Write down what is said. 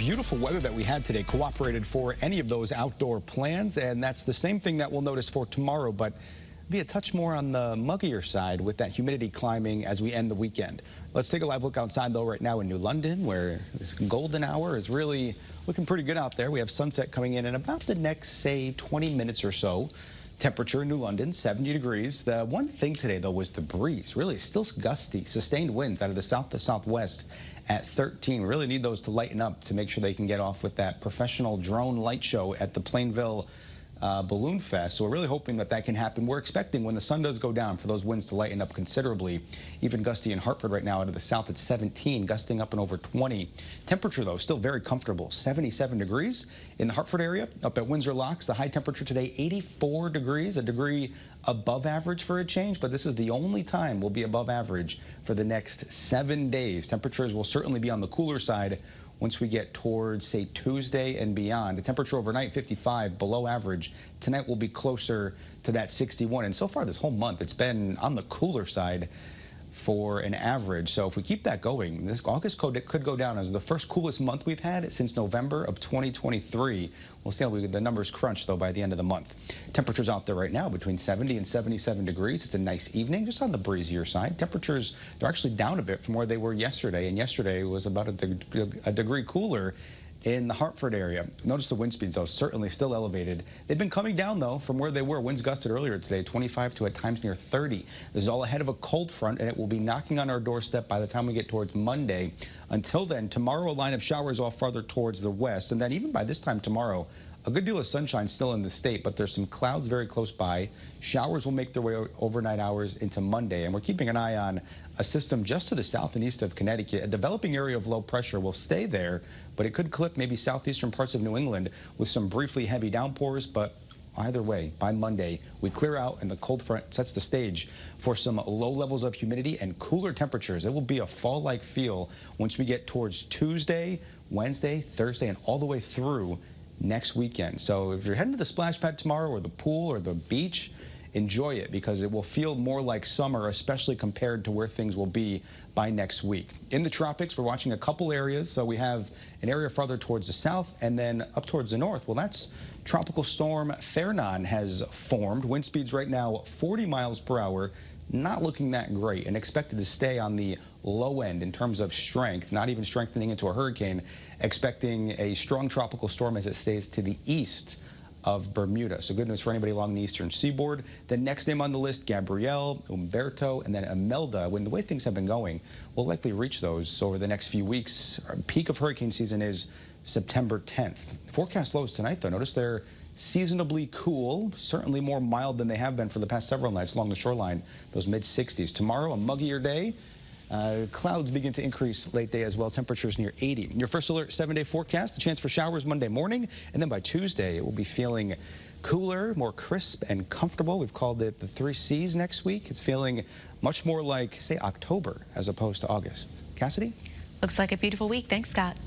beautiful weather that we had today cooperated for any of those outdoor plans, and that's the same thing that we'll notice for tomorrow, but be a touch more on the muggier side with that humidity climbing as we end the weekend. Let's take a live look outside, though, right now in New London, where this golden hour is really looking pretty good out there. We have sunset coming in about the next, say, 20 minutes or so. Temperature in New London, 70 degrees. The one thing today, though, was the breeze. Really still gusty, sustained winds out of the south to southwest at 13. We really need those to lighten up to make sure they can get off with that professional drone light show at the Plainville Balloon Fest. So we're really hoping that that can happen. We're expecting when the sun does go down for those winds to lighten up considerably. Even gusty in Hartford right now out of the south at 17, gusting up and over 20. Temperature, though, still very comfortable, 77 degrees in the Hartford area. Up at Windsor Locks, the high temperature today, 84 degrees, a degree above average for a change, but this is the only time we'll be above average for the next 7 days. Temperatures will certainly be on the cooler side once we get towards, say, Tuesday and beyond. The temperature overnight, 55, below average. Tonight will be closer to that 61. And so far this whole month, it's been on the cooler side for an average. So if we keep that going, this August could go down as the first coolest month we've had since November of 2023. We'll see how the numbers crunch, though, by the end of the month. Temperatures out there right now between 70 and 77 degrees. It's a nice evening, just on the breezier side. Temperatures, they're actually down a bit from where they were yesterday, and yesterday was about a degree cooler in the Hartford area. Notice the wind speeds, though, certainly still elevated. They've been coming down, though, from where they were. Winds gusted earlier today, 25 to at times near 30. This is all ahead of a cold front, and it will be knocking on our doorstep by the time we get towards Monday. Until then, tomorrow, a line of showers off farther towards the west. And then even by this time tomorrow, a good deal of sunshine still in the state, but there's some clouds very close by. Showers will make their way overnight hours into Monday, and we're keeping an eye on a system just to the south and east of Connecticut. A developing area of low pressure will stay there, but it could clip maybe southeastern parts of New England with some briefly heavy downpours. But either way, by Monday, we clear out, and the cold front sets the stage for some low levels of humidity and cooler temperatures. It will be a fall-like feel once we get towards Tuesday, Wednesday, Thursday, and all the way through next weekend. So if you're heading to the splash pad tomorrow or the pool or the beach, enjoy it, because it will feel more like summer, especially compared to where things will be by next week. In the tropics, we're watching a couple areas. So we have an area farther towards the south and then up towards the north. Well, that's Tropical Storm Fernan has formed. Wind speeds right now 40 miles per hour. Not looking that great, and expected to stay on the low end in terms of strength, not even strengthening into a hurricane. Expecting a strong tropical storm as it stays to the east of Bermuda. So good news for anybody along the eastern seaboard. The next name on the list, Gabrielle, Umberto, and then Imelda. When the way things have been going, we'll likely reach those over the next few weeks. Our peak of hurricane season is September 10th. Forecast lows tonight, though. Notice they're seasonably cool, certainly more mild than they have been for the past several nights along the shoreline, those mid-60s. Tomorrow, a muggier day. Clouds begin to increase late day as well. Temperatures near 80. Your first alert 7-day forecast, a chance for showers Monday morning, and then by Tuesday, it will be feeling cooler, more crisp and comfortable. We've called it the 3 C's next week. It's feeling much more like, say, October as opposed to August. Cassidy? Looks like a beautiful week. Thanks, Scott.